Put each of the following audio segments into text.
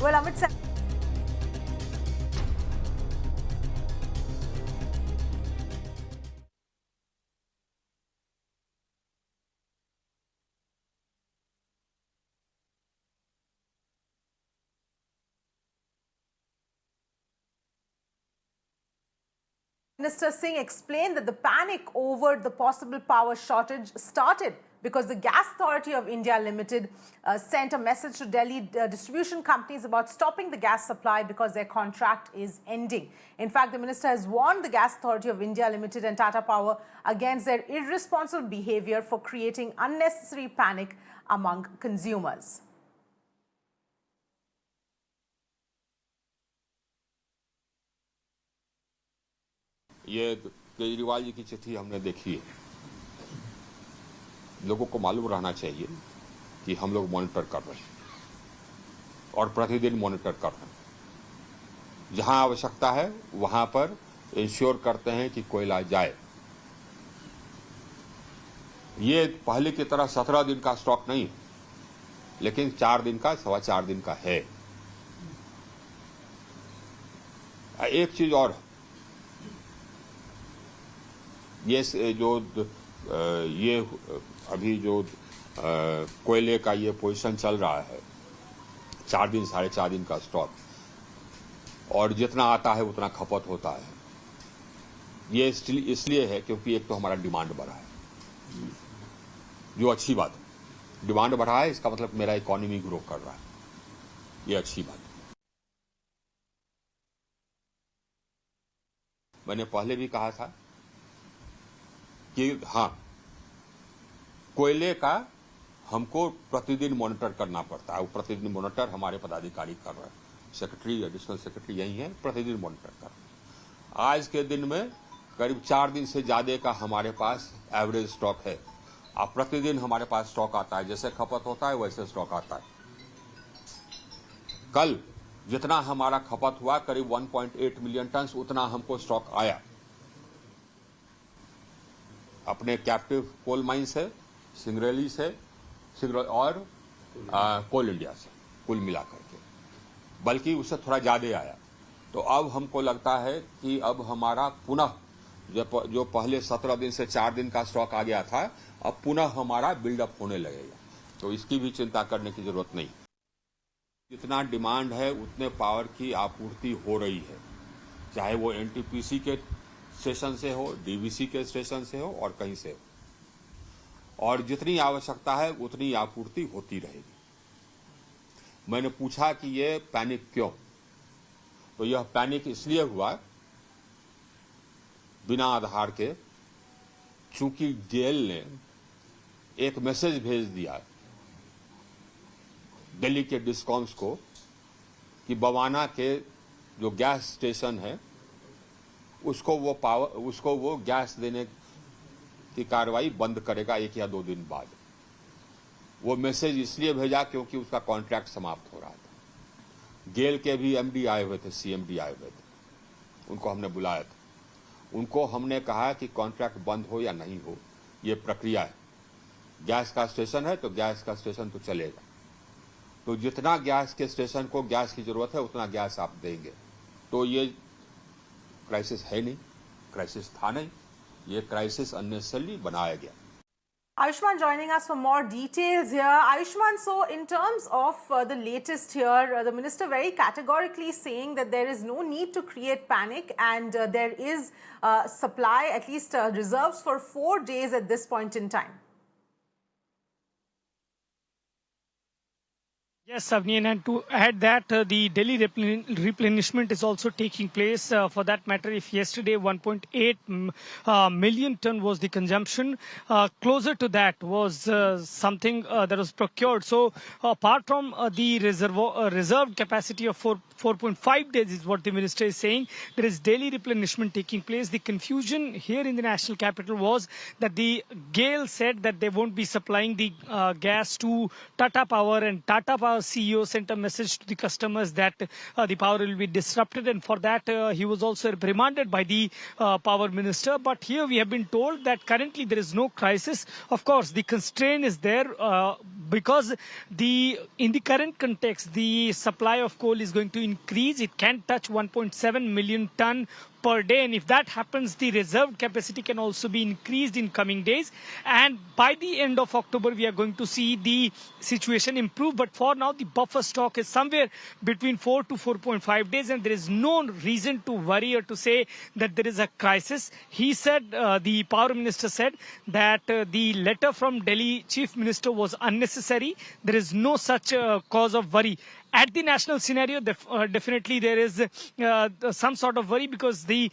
Well, Amit Sah. Minister Singh explained that the panic over the possible power shortage started because the Gas Authority of India Limited sent a message to Delhi distribution companies about stopping the gas supply because their contract is ending. In fact, the minister has warned the Gas Authority of India Limited and Tata Power against their irresponsible behavior for creating unnecessary panic among consumers. ये केजरीवाल जी की चिट्ठी हमने देखी है। लोगों को मालूम रहना चाहिए कि हम लोग मॉनिटर कर रहे हैं और प्रतिदिन मॉनिटर कर रहे हैं। जहां आवश्यकता है वहां पर इंश्योर करते हैं कि कोयला जाए। ये पहले की तरह 17 दिन का स्टॉक नहीं, लेकिन 4 दिन का, 4.25 दिन का है। एक चीज और, ये अभी जो कोयले का ये पोजीशन चल रहा है, 4 दिन 4.5 दिन का स्टॉक, और जितना आता है उतना खपत होता है। ये इसलिए है क्योंकि एक तो हमारा डिमांड बढ़ा है, जो अच्छी बात है। डिमांड बढ़ा है, इसका मतलब मेरा इकोनॉमी ग्रो कर रहा है, ये अच्छी बात है। मैंने पहले भी कहा था कि हाँ, कोयले का हमको प्रतिदिन मॉनिटर करना पड़ता है। वो प्रतिदिन मॉनिटर हमारे पदाधिकारी कर रहे हैं, सेक्रेटरी, एडिशनल सेक्रेटरी यही है, प्रतिदिन मॉनिटर कर रहे हैं। आज के दिन में करीब 4 दिन से ज्यादा का हमारे पास एवरेज स्टॉक है। अब प्रतिदिन हमारे पास स्टॉक आता है, जैसे खपत होता है वैसे स्टॉक आता है। कल जितना हमारा खपत हुआ, करीब 1.8 मिलियन टन, उतना हमको स्टॉक आया अपने कैप्टिव कोल माइन से, सिंगरेली से और कोल इंडिया से, कुल मिलाकर के, बल्कि उससे थोड़ा ज्यादा आया। तो अब हमको लगता है कि अब हमारा पुनः जो पहले 17 दिन से 4 दिन का स्टॉक आ गया था, अब पुनः हमारा बिल्डअप होने लगेगा। तो इसकी भी चिंता करने की जरूरत नहीं। जितना डिमांड है उतने पावर की आपूर्ति हो रही है, चाहे वो एनटीपीसी के स्टेशन से हो, डीवीसी के स्टेशन से हो और कहीं से हो, और जितनी आवश्यकता है उतनी आपूर्ति होती रहेगी। मैंने पूछा कि ये पैनिक क्यों, तो यह पैनिक इसलिए हुआ बिना आधार के, चूंकि जेल ने एक मैसेज भेज दिया दिल्ली के डिस्कॉम्स को कि बवाना के जो गैस स्टेशन है उसको वो गैस देने की कार्रवाई बंद करेगा 1 या 2 दिन बाद। वो मैसेज इसलिए भेजा क्योंकि उसका कॉन्ट्रैक्ट समाप्त हो रहा था। गेल के भी एमडी आए हुए थे, सीएमडी आए हुए थे, उनको हमने बुलाया था। उनको हमने कहा कि कॉन्ट्रैक्ट बंद हो या नहीं हो, ये प्रक्रिया है। गैस का स्टेशन है तो गैस का स्टेशन तो चलेगा, तो जितना गैस के स्टेशन को गैस की जरूरत है उतना गैस आप देंगे। तो ये क्राइसिस है नहीं, क्राइसिस था नहीं, ये क्राइसिस अननेसेसरली बनाया गया। Ayushman joining us for more details here. Ayushman, so in terms of the latest here, the minister very categorically saying that there is no need to create panic and there is supply, at least reserves for 4 days at this point in time. Yes, Avneen, and to add that the Delhi replenishment is also taking place. For that matter, if yesterday 1.8 million ton was the consumption, closer to that was something that was procured. So apart from the reserved capacity of 4.5 days is what the minister is saying, there is daily replenishment taking place. The confusion here in the national capital was that the GAIL said that they won't be supplying the gas to Tata Power, and Tata Power CEO sent a message to the customers that the power will be disrupted, and for that he was also reprimanded by the power minister. But here we have been told that currently there is no crisis. Of course, the constraint is there because in the current context, the supply of coal is going to increase. It can touch 1.7 million ton per day, and if that happens, the reserved capacity can also be increased in coming days, and by the end of October we are going to see the situation improve. But for now, the buffer stock is somewhere between 4 to 4.5 days, and there is no reason to worry or to say that there is a crisis. He said, the power minister said that the letter from Delhi chief minister was unnecessary. There is no such cause of worry. At the national scenario, definitely there is some sort of worry because the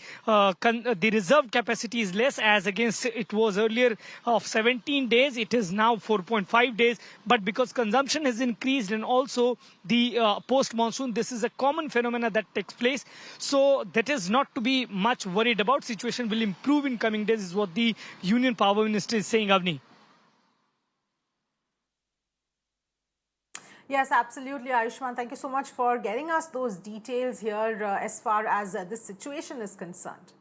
reserve capacity is less, as against it was earlier of 17 days. It is now 4.5 days. But because consumption has increased and also the post-monsoon, this is a common phenomena that takes place. So that is not to be much worried about. Situation will improve in coming days is what the Union Power Minister is saying, Avni. Yes, absolutely, Ayushman. Thank you so much for getting us those details here as far as this situation is concerned.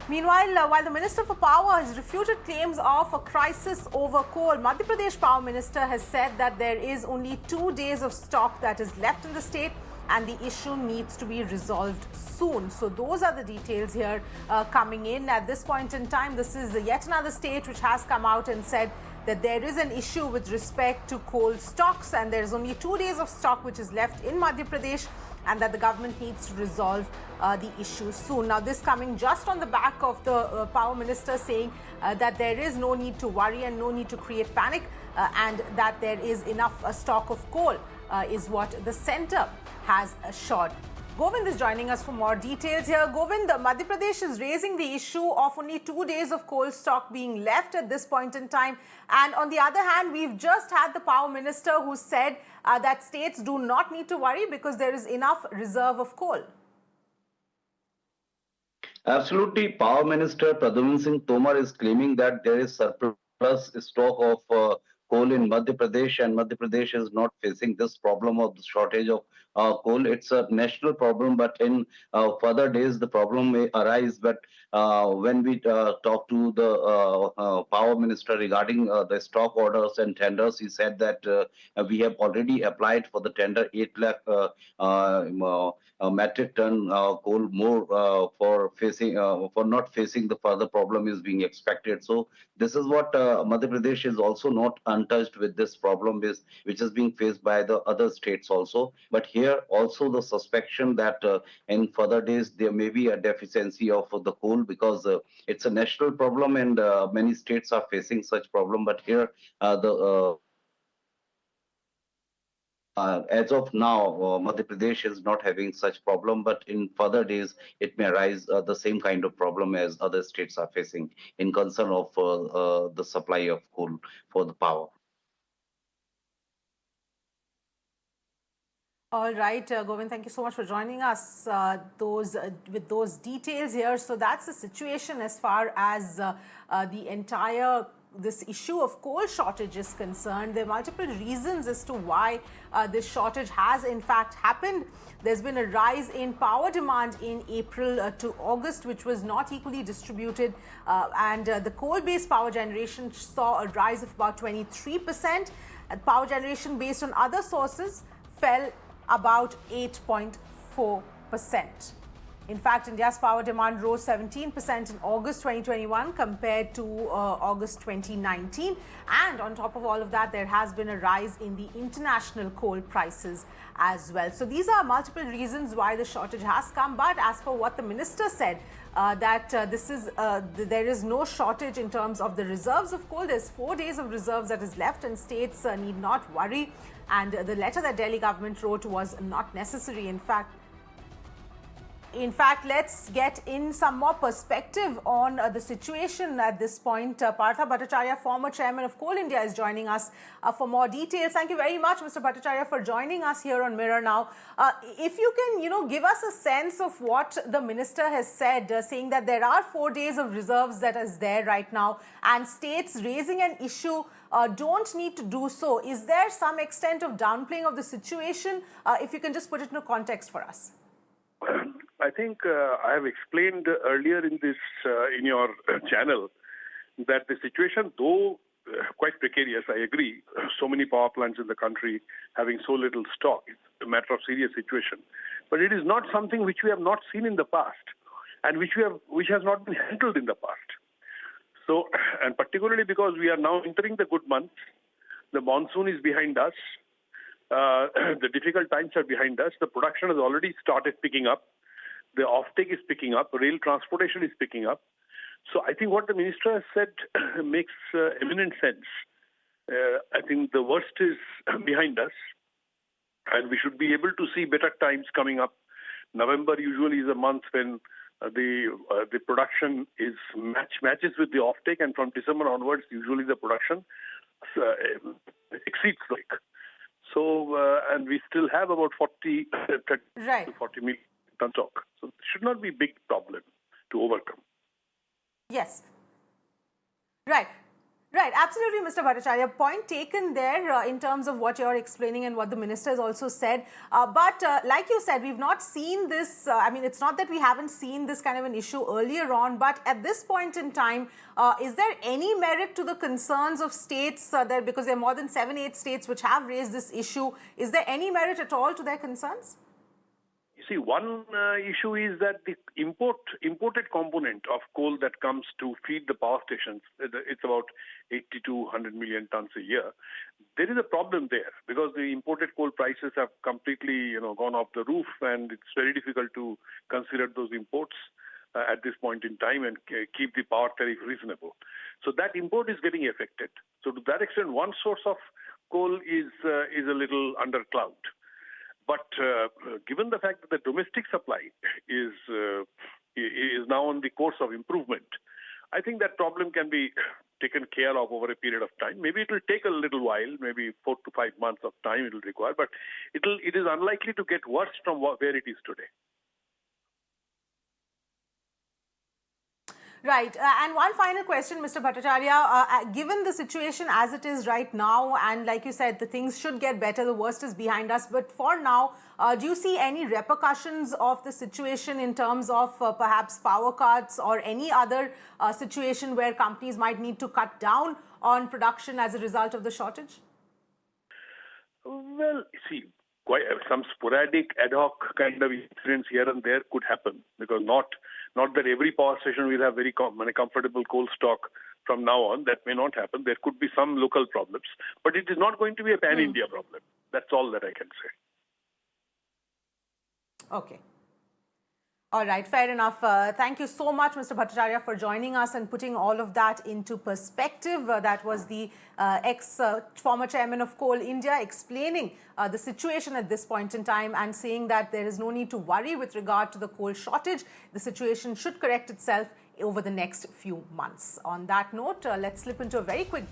Meanwhile, while the Minister for Power has refuted claims of a crisis over coal, Madhya Pradesh Power Minister has said that there is only 2 days of stock that is left in the state, and the issue needs to be resolved soon. So those are the details here coming in at this point in time. This is yet another state which has come out and said that there is an issue with respect to coal stocks, and there is only 2 days of stock which is left in Madhya Pradesh, and that the government needs to resolve the issue soon. Now, this coming just on the back of the power minister saying that there is no need to worry and no need to create panic, and that there is enough stock of coal is what the centre has assured. Govind is joining us for more details here. Govind, Madhya Pradesh is raising the issue of only 2 days of coal stock being left at this point in time. And on the other hand, we've just had the power minister who said that states do not need to worry because there is enough reserve of coal. Absolutely. Power Minister Pradyumna Singh Tomar is claiming that there is surplus stock of coal in Madhya Pradesh, and Madhya Pradesh is not facing this problem of the shortage of coal. It's a national problem, but in further days the problem may arise. But when we talk to the power minister regarding the stock orders and tenders, he said that we have already applied for the tender 8 lakh metric ton coal more for not facing the further problem is being expected. So this is what Madhya Pradesh is also not untouched with this problem which is being faced by the other states also. But here also the suspicion that in further days there may be a deficiency of the coal because it's a national problem and many states are facing such problem. But here as of now, Madhya Pradesh is not having such problem, but in further days, it may arise the same kind of problem as other states are facing in concern of the supply of coal for the power. All right, Govind, thank you so much for joining us with those details here. So that's the situation as far as the entire this issue of coal shortage is concerned. There are multiple reasons as to why this shortage has in fact happened. There's been a rise in power demand in April to August, which was not equally distributed, and the coal-based power generation saw a rise of about 23%. Power generation based on other sources fell about 8.4%. In fact, India's power demand rose 17% in August 2021 compared to August 2019. And on top of all of that, there has been a rise in the international coal prices as well. So these are multiple reasons why the shortage has come. But as per what the minister said, that there is no shortage in terms of the reserves of coal. There's 4 days of reserves that is left, and states need not worry. And the letter that Delhi government wrote was not necessary. In fact, In fact, let's get in some more perspective on the situation at this point. Partha Bhattacharya, former chairman of Coal India, is joining us for more details. Thank you very much, Mr. Bhattacharya, for joining us here on Mirror Now. If you can, give us a sense of what the minister has said, saying that there are 4 days of reserves that is there right now, and states raising an issue don't need to do so. Is there some extent of downplaying of the situation? If you can just put it into context for us. I think I have explained earlier in this in your channel that the situation, though quite precarious, I agree. So many power plants in the country having so little stock, it's a matter of serious situation. But it is not something which we have not seen in the past, and which has not been handled in the past. So, and particularly because we are now entering the good months, the monsoon is behind us. The difficult times are behind us. The production has already started picking up. The offtake is picking up. Rail transportation is picking up. So I think what the minister has said makes eminent sense. I think the worst is behind us, and we should be able to see better times coming up. November usually is a month when the production is matches with the offtake, and from December onwards, usually the production exceeds like. So, and we still have about 30 Right. to 40 million tons stock. So it should not be a big problem to overcome. Yes. Right. Right, absolutely, Mr. Bhattacharya. Point taken there in terms of what you're explaining and what the minister has also said. But like you said, we've not seen this. I mean, it's not that we haven't seen this kind of an issue earlier on, but at this point in time, is there any merit to the concerns of states there? Because there are more than 7-8 states which have raised this issue. Is there any merit at all to their concerns? You see, one issue is that the imported component of coal that comes to feed the power stations, it's about 80 to 100 million tons a year. There is a problem there because the imported coal prices have completely, gone off the roof, and it's very difficult to consider those imports at this point in time and keep the power tariff reasonable. So that import is getting affected. So to that extent, one source of coal is a little under cloud. But given the fact that the domestic supply is now on the course of improvement, I think that problem can be taken care of over a period of time. Maybe it will take a little while, maybe 4 to 5 months of time it will require, but it is unlikely to get worse from where it is today. Right. And one final question, Mr. Bhattacharya. Given the situation as it is right now, and like you said, the things should get better, the worst is behind us. But for now, do you see any repercussions of the situation in terms of perhaps power cuts or any other situation where companies might need to cut down on production as a result of the shortage? Well, see, quite some sporadic ad hoc kind of incidents here and there could happen, because not that every power station will have very comfortable coal stock from now on. That may not happen. There could be some local problems, but it is not going to be a pan-India problem. That's all that I can say. Okay. All right, fair enough. Thank you so much, Mr. Bhattacharya, for joining us and putting all of that into perspective. That was the former chairman of Coal India explaining the situation at this point in time and saying that there is no need to worry with regard to the coal shortage. The situation should correct itself over the next few months. On that note, let's slip into a very quick break.